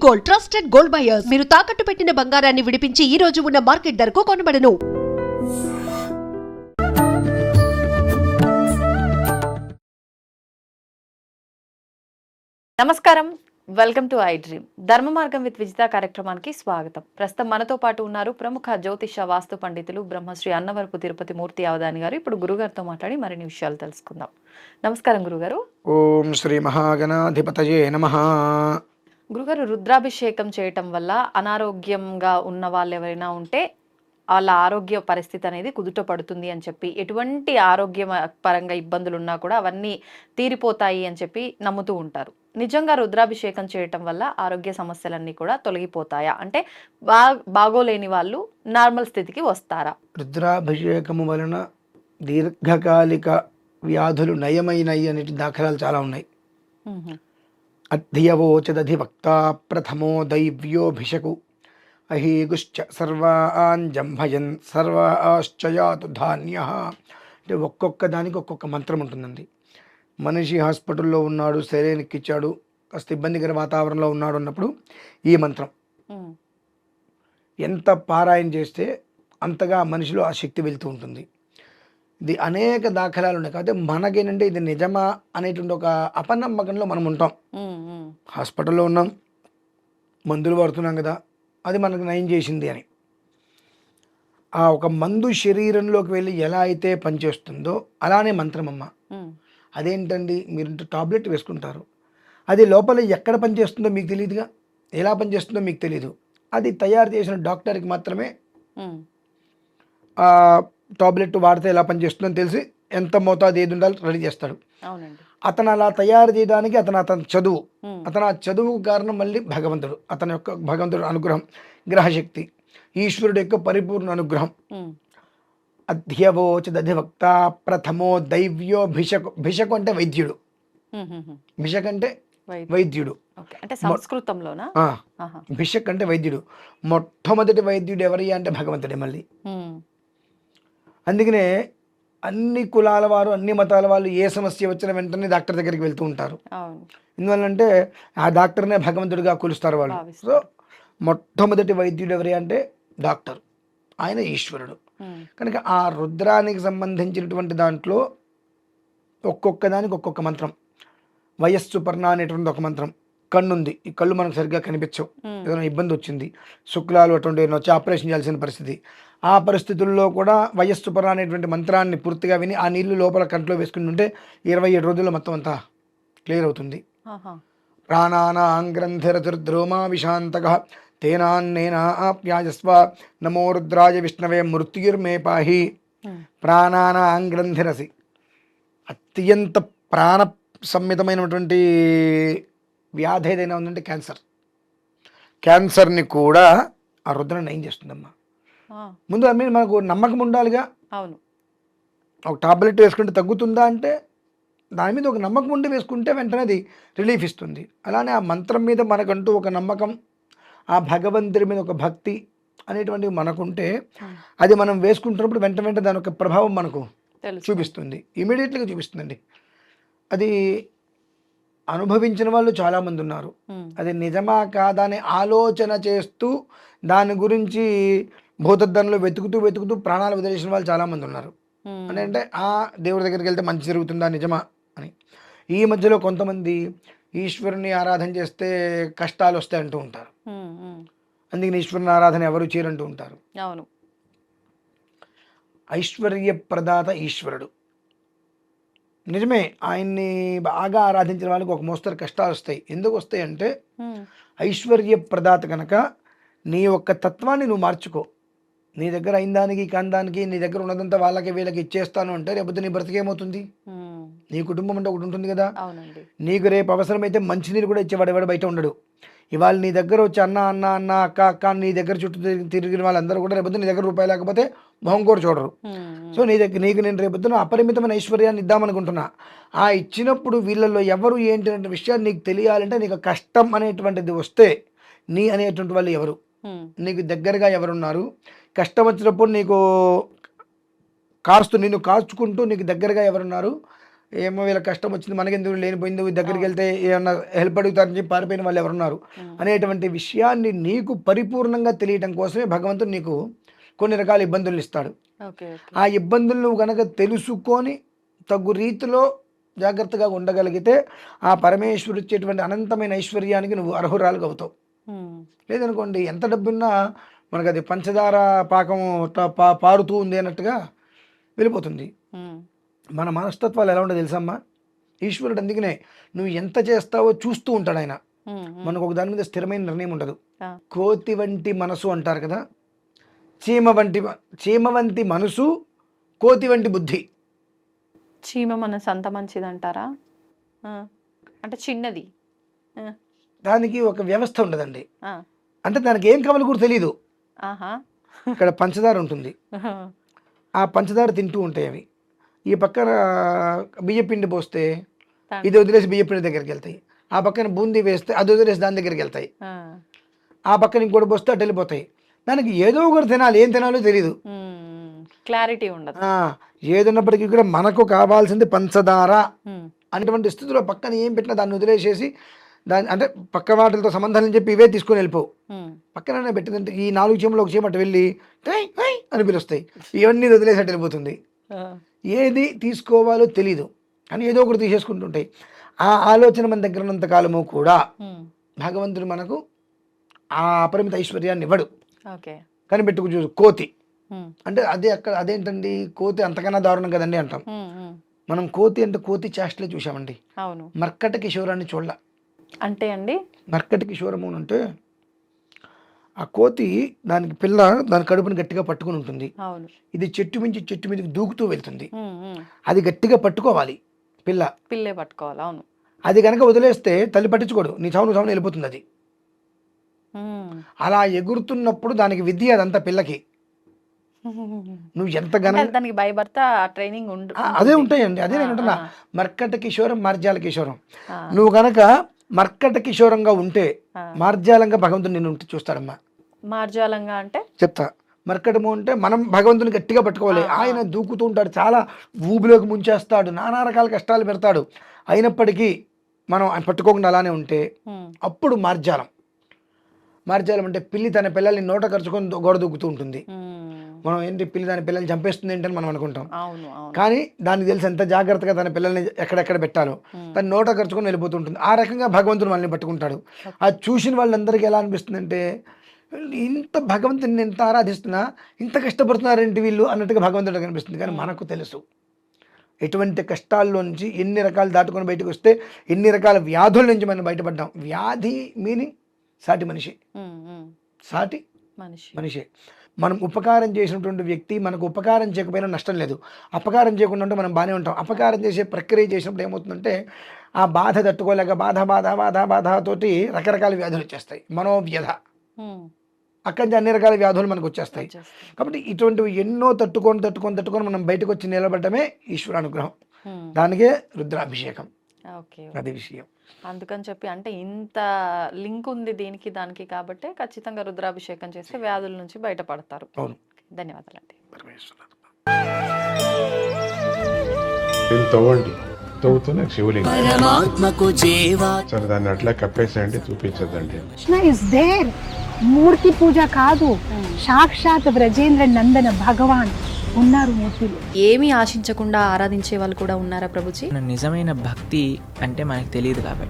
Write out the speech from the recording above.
Gold, trusted gold buyers. మీరు తాకట్టు పెట్టిన బంగారాన్ని విడిపించి ఈ రోజు ఉన్న మార్కెట్ ధరకు కొనబడను. నమస్కారం, వెల్కమ్ టు ఐ డ్రీమ్. ధర్మ మార్గం విత్ విజిత కార్యక్రమానికి స్వాగతం. ప్రస్తుతం మనతో పాటు ఉన్నారు ప్రముఖ జ్యోతిష వాస్తు పండితులు బ్రహ్మశ్రీ అన్నవరపు తిరుపతి మూర్తి అవధాని గారు. ఇప్పుడు గురుగారితో మాట్లాడి మరిన్ని విషయాలు తెలుసుకుందాం. నమస్కారం గురుగారు. ఓం శ్రీ మహాగణాధిపతయే నమః. గురుగారు, రుద్రాభిషేకం చేయటం వల్ల అనారోగ్యంగా ఉన్న వాళ్ళు ఎవరైనా ఉంటే వాళ్ళ ఆరోగ్య పరిస్థితి అనేది కుదుట పడుతుంది అని చెప్పి, ఎటువంటి ఆరోగ్య పరంగా ఇబ్బందులు ఉన్నా కూడా అవన్నీ తీరిపోతాయి అని చెప్పి నమ్ముతూ ఉంటారు. నిజంగా రుద్రాభిషేకం చేయటం వల్ల ఆరోగ్య సమస్యలన్నీ కూడా తొలగిపోతాయా? అంటే బాగోలేని వాళ్ళు నార్మల్ స్థితికి వస్తారా? రుద్రాభిషేకము వలన దీర్ఘకాలిక వ్యాధులు నయమైనవి అనే దాఖలాలు చాలా ఉన్నాయి. అధ్యవోచదధివక్త ప్రథమో దైవ్యోభిషకు అహీగుశ్చ సర్వాన్ జంభయన్ సర్వాశ్చయాతు ధాన్య. అంటే ఒక్కొక్క దానికి ఒక్కొక్క మంత్రం ఉంటుందండి. మనిషి హాస్పిటల్లో ఉన్నాడు, సెలైన్ ఎక్కిచ్చాడు, కాస్త ఇబ్బందికర వాతావరణంలో ఉన్నాడు అన్నప్పుడు ఈ మంత్రం ఎంత పారాయణ చేస్తే అంతగా మనిషిలో ఆ శక్తి వెళ్తూ ఉంటుంది. ఇది అనేక దాఖలాలు ఉన్నాయి. కాబట్టి మనకేంటంటే ఇది నిజమా అనేటువంటి ఒక అపనమ్మకంలో మనం ఉంటాం. హాస్పిటల్లో ఉన్నాం, మందులు పడుతున్నాం కదా, అది మనకు నయం చేసింది అని. ఆ ఒక మందు శరీరంలోకి వెళ్ళి ఎలా అయితే పనిచేస్తుందో అలానే మంత్రం అమ్మ. అదేంటండి, మీరు టాబ్లెట్ వేసుకుంటారు, అది లోపల ఎక్కడ పనిచేస్తుందో మీకు తెలియదుగా, ఎలా పనిచేస్తుందో మీకు తెలియదు. అది తయారు చేసిన డాక్టర్కి మాత్రమే ఆ టాబ్లెట్ వాడితే ఎలా పనిచేస్తుందో తెలిసి ఎంత మోతాదు ఏది ఉండాలో రెడీ చేస్తాడు. అతను అలా తయారు చేయడానికి అతని చదువు, ఆ చదువుకు కారణం మళ్ళీ భగవంతుడు, భగవంతుడు అనుగ్రహం, గ్రహశక్తి, ఈశ్వరుడు యొక్క పరిపూర్ణ అనుగ్రహం. అధ్యవోచదధివక్త ప్రథమో దైవ్యో భిషకు. భిషకు అంటే వైద్యుడు, భిషక్ అంటే వైద్యుడు, భిషక్ అంటే వైద్యుడు. మొట్టమొదటి వైద్యుడు ఎవరి అంటే భగవంతుడే మళ్ళీ. అందుకనే అన్ని కులాల వారు, అన్ని మతాల వాళ్ళు ఏ సమస్య వచ్చిన వెంటనే డాక్టర్ దగ్గరికి వెళ్తూ ఉంటారు. ఎందువల్లంటే ఆ డాక్టర్నే భగవంతుడిగా కొలుస్తారు వాళ్ళు. సో మొట్టమొదటి వైద్యుడు ఎవరి అంటే డాక్టర్, ఆయన ఈశ్వరుడు. కనుక ఆ రుద్రానికి సంబంధించినటువంటి దాంట్లో ఒక్కొక్క దానికి ఒక్కొక్క మంత్రం. వయస్సు పర్ణ అనేటువంటి ఒక మంత్రం. కన్నుంది, ఈ కళ్ళు మనకు సరిగ్గా కనిపించవు, ఏదైనా ఇబ్బంది వచ్చింది, శుక్లాలు అటువంటి వచ్చి ఆపరేషన్ చేయాల్సిన పరిస్థితి, ఆ పరిస్థితుల్లో కూడా వయస్సు పర్ణ అనేటువంటి మంత్రాన్ని పూర్తిగా విని ఆ నీళ్లు లోపల కంట్లో వేసుకుని ఉంటే 27 రోజుల్లో మొత్తం అంతా క్లియర్ అవుతుంది. ప్రాణానాంగ్రంథిరతిర్ధ్రోమా విశాంతక తేనాన్నేనా ఆప్యాయస్వ నమో రుద్రాయ విష్ణవే మృత్యుర్మే పాహి. ప్రాణానాంగ్రంథిరసి, అత్యంత ప్రాణ సంహితమైనటువంటి వ్యాధి ఏదైనా ఉందంటే క్యాన్సర్. క్యాన్సర్ని కూడా ఆ రుద్రం నయం చేస్తుందమ్మా. ముందు దాని మీద మనకు నమ్మకం ఉండాలిగా. అవును, ఒక టాబ్లెట్ వేసుకుంటే తగ్గుతుందా అంటే దాని మీద ఒక నమ్మకం ఉండి వేసుకుంటే వెంటనే అది రిలీఫ్ ఇస్తుంది. అలానే ఆ మంత్రం మీద మనకంటూ ఒక నమ్మకం, ఆ భగవంతుడి మీద ఒక భక్తి అనేటువంటివి మనకుంటే అది మనం వేసుకుంటున్నప్పుడు వెంట దాని యొక్క ప్రభావం మనకు చూపిస్తుంది, ఇమీడియట్లీగా చూపిస్తుందండి. అది అనుభవించిన వాళ్ళు చాలామంది ఉన్నారు. అది నిజమా కాదా అని ఆలోచన చేస్తూ దాని గురించి భూతద్దంలో వెతుకుతూ ప్రాణాలు వదిలేసిన వాళ్ళు చాలామంది ఉన్నారు. అంటే ఆ దేవుడి దగ్గరికి వెళ్తే మంచి జరుగుతుందా, నిజమా అని. ఈ మధ్యలో కొంతమంది ఈశ్వరుని ఆరాధన చేస్తే కష్టాలు వస్తాయి అంటూ ఉంటారు. అందుకని ఈశ్వరుని ఆరాధన ఎవరు చేయరంటూ ఉంటారు. అవును, ఐశ్వర్య ప్రదాత ఈశ్వరుడు నిజమే. ఆయన్ని బాగా ఆరాధించిన వాళ్ళకి ఒక మోస్తరు కష్టాలు వస్తాయి. ఎందుకు వస్తాయి అంటే ఐశ్వర్య ప్రదాత కనుక నీ యొక్క తత్వాన్ని నువ్వు మార్చుకో. నీ దగ్గర అయిన దానికి కాని దానికి నీ దగ్గర ఉన్నదంతా వాళ్ళకి వీళ్ళకి ఇచ్చేస్తాను అంటే రేపు నీ బ్రతికేమవుతుంది? నీ కుటుంబం అంటే ఒకటి ఉంటుంది కదా. నీకు రేపు అవసరమైతే మంచినీరు కూడా ఇచ్చేవాడు ఎవడు బయట ఉండడు. ఇవాళ నీ దగ్గర వచ్చి అన్న అన్న అన్న అక్క అక్క నీ దగ్గర చుట్టూ తిరిగిన వాళ్ళందరూ కూడా రేపొద్దు నీ దగ్గర రూపాయి లేకపోతే మొహం కూడా చూడరు. సో నీకు నేను రేపొద్దున అపరిమితమైన ఐశ్వర్యాన్ని ఇద్దామనుకుంటున్నా. ఆ ఇచ్చినప్పుడు వీళ్ళల్లో ఎవరు ఏంటి అనే విషయాన్ని నీకు తెలియాలంటే నీకు కష్టం అనేటువంటిది వస్తే నీ అనేటువంటి వాళ్ళు ఎవరు, నీకు దగ్గరగా ఎవరున్నారు, కష్టం వచ్చినప్పుడు నీకు నిన్ను కాచుకుంటూ నీకు దగ్గరగా ఎవరున్నారు, ఏమో వీళ్ళ కష్టం వచ్చింది మనకెందుకు లేనిపోయింది, దగ్గరికి వెళ్తే ఏమన్నా హెల్ప్ అడుగుతారని చెప్పి పారిపోయిన వాళ్ళు ఎవరున్నారు అనేటువంటి విషయాన్ని నీకు పరిపూర్ణంగా తెలియటం కోసమే భగవంతుడు నీకు కొన్ని రకాల ఇబ్బందులు ఇస్తాడు. ఓకే. ఆ ఇబ్బందులు నువ్వు కనుక తెలుసుకొని తగు రీతిలో జాగ్రత్తగా ఉండగలిగితే ఆ పరమేశ్వరుడు ఇచ్చేటువంటి అనంతమైన ఐశ్వర్యానికి నువ్వు అర్హురాలుగా అవుతావు. లేదనుకోండి ఎంత డబ్బున్నా మనకు అది పంచదార పాకం పారుతూ ఉంది అన్నట్టుగా వెళ్ళిపోతుంది. మన మనస్తత్వాలు ఎలా ఉండదు తెలుసమ్మా, ఈశ్వరుడు అందుకనే నువ్వు ఎంత చేస్తావో చూస్తూ ఉంటాడు ఆయన. మనకు ఒక దాని మీద స్థిరమైన నిర్ణయం ఉండదు. కోతి వంటి మనసు అంటారు కదా, చీమ వంటి మనసు, కోతి వంటి బుద్ధి. చీమ మనసు అంత మంచిది అంటారా? అంటే చిన్నది, దానికి ఒక వ్యవస్థ ఉండదండి. అంటే దానికి ఏం కావాలో కూడా తెలియదు. ఇక్కడ పంచదార ఉంటుంది, ఆ పంచదార తింటూ ఉంటాయి అవి. ఈ పక్కన బియ్యపిండి పోస్తే ఇది వదిలేసి బియ్యపిండి దగ్గరికి వెళ్తాయి, ఆ పక్కన బూందీ వేస్తే అది వదిలేసి దాని దగ్గరికి వెళ్తాయి, ఆ పక్కన ఇంకోటి పోస్తే అటు వెళ్ళిపోతాయి. దానికి ఏదో ఒకటి తినాలి, ఏం తినాలో తెలియదు, క్లారిటీ ఉండదు. ఏదున్నప్పటికీ కూడా మనకు కావాల్సింది పంచదార అనేటువంటి స్థితిలో పక్కన ఏం పెట్టినా దాన్ని వదిలేసేసి దాని అంటే పక్క వాటితో సంబంధం అని చెప్పి ఇవే తీసుకొని వెళ్ళిపోవు. పక్కన పెట్టిందంటే ఈ 4 చీమలు ఒక చీమ అటు వెళ్ళి అని పిలుస్తాయి, ఇవన్నీ వదిలేసి అటు వెళ్ళిపోతుంది. ఏది తీసుకోవాలో తెలీదు అని ఏదో ఒకటి తీసేసుకుంటుంటాయి. ఆ ఆలోచన మన దగ్గర ఉన్నంత కాలము కూడా భగవంతుడు మనకు ఆ అపరిమిత ఐశ్వర్యాన్ని ఇవ్వడు. కనిపెట్టుకు చూసు కోతి అంటే అదేంటండి కోతి అంతకన్నా దారుణం కదండి అంటాం మనం. కోతి అంటే కోతి చేష్టలే చూసామండి, మర్కట కిషోరాన్ని చూడాల. అంటే అండి మర్కట కిషోరము అంటే ఆ కోతి దానికి పిల్ల దాని కడుపుని గట్టిగా పట్టుకుని ఉంటుంది, ఇది చెట్టు మించి చెట్టు మీదకి దూకుతూ వెళ్తుంది, అది గట్టిగా పట్టుకోవాలి, పిల్లే పట్టుకోవాలి. అవును, అది కనుక వదిలేస్తే తల్లి పట్టించుకోడు, నీ చావును వెళ్ళిపోతుంది అది. అలా ఎగురుతున్నప్పుడు దానికి విద్య అదంతా పిల్లకి. నువ్వు ఎంత దానికి భయపడతా ట్రైనింగ్ అదే ఉంటాయండి. అదే నేను అంటున్నా, మర్కట కిషోరం మార్జాల కిషోరం. నువ్వు కనుక మర్కట కిషోరంగా ఉంటే మార్జాలంగా భగవంతుడు నిన్ను చూస్తాడమ్మా. మార్జాలంగా అంటే చెప్తా. మర్కటము అంటే మనం భగవంతుని గట్టిగా పట్టుకోవాలి, ఆయన దూకుతూ ఉంటాడు, చాలా ఊబిలోకి ముంచేస్తాడు, నానా రకాల కష్టాలు పెడతాడు. అయినప్పటికీ మనం ఆయన పట్టుకోకుండా అలానే ఉంటే అప్పుడు మార్జాలం. మార్జాలం అంటే పిల్లి తన పిల్లల్ని నోట ఖర్చుకొని గోడ దూకుతూ ఉంటుంది. మనం ఏంటి పిల్లి దాని పిల్లల్ని చంపేస్తుంది ఏంటని మనం అనుకుంటాం, కానీ దానికి తెలిసి ఎంత జాగ్రత్తగా తన పిల్లల్ని ఎక్కడెక్కడ పెట్టాలో తన నోట ఖర్చుకొని వెళ్ళిపోతుంటుంది. ఆ రకంగా భగవంతుడు మనల్ని పట్టుకుంటాడు. అది చూసిన వాళ్ళందరికీ ఎలా అనిపిస్తుంది అంటే ఇంత భగవంతుని ఎంత ఆరాధిస్తున్నా ఇంత కష్టపడుతున్నారేంటి వీళ్ళు అన్నట్టుగా భగవంతుడు కనిపిస్తుంది. కానీ మనకు తెలుసు ఎటువంటి కష్టాల్లో నుంచి ఎన్ని రకాలు దాటుకొని బయటకు వస్తే ఎన్ని రకాల వ్యాధుల నుంచి మనం బయటపడ్డాం. వ్యాధి మీనింగ్ సాటి మనిషి, సాటి మనిషి. మనం ఉపకారం చేసినటువంటి వ్యక్తి మనకు ఉపకారం చేయకపోయినా నష్టం లేదు, అపకారం చేయకుండా ఉంటే మనం బాగానే ఉంటాం. అపకారం చేసే ప్రక్రియ చేసినప్పుడు ఏమవుతుందంటే ఆ బాధ తట్టుకోలేక బాధతోటి రకరకాల వ్యాధులు వచ్చేస్తాయి, మనోవ్యధ, అక్కడి నుంచి అన్ని రకాల వ్యాధులు మనకు వచ్చేస్తాయి. కాబట్టి ఇటువంటివి ఎన్నో తట్టుకొని మనం బయటకు వచ్చి నిలబడటమే ఈశ్వరానుగ్రహం. దానికే రుద్రాభిషేకం, అది విషయం. అందుకని చెప్పి అంటే ఇంత లింక్ ఉంది దీనికి దానికి, కాబట్టి ఖచ్చితంగా రుద్రాభిషేకం చేస్తే వ్యాధుల నుంచి బయటపడతారు. ధన్యవాదాలండి. తవ్వుతూనే శివలింగం సరే దాన్ని అట్లా కప్పేసేయండి, చూపించదండి. మూర్తి పూజ కాదు, సాక్షాత్ బ్రజేంద్ర నందన భగవాన్ ఉన్నారు మూర్తులు. ఏమీ ఆశించకుండా ఆరాధించే వాళ్ళు కూడా ఉన్నారా ప్రభుజీ? నిజమైన భక్తి అంటే మనకు తెలియదు కాబట్టి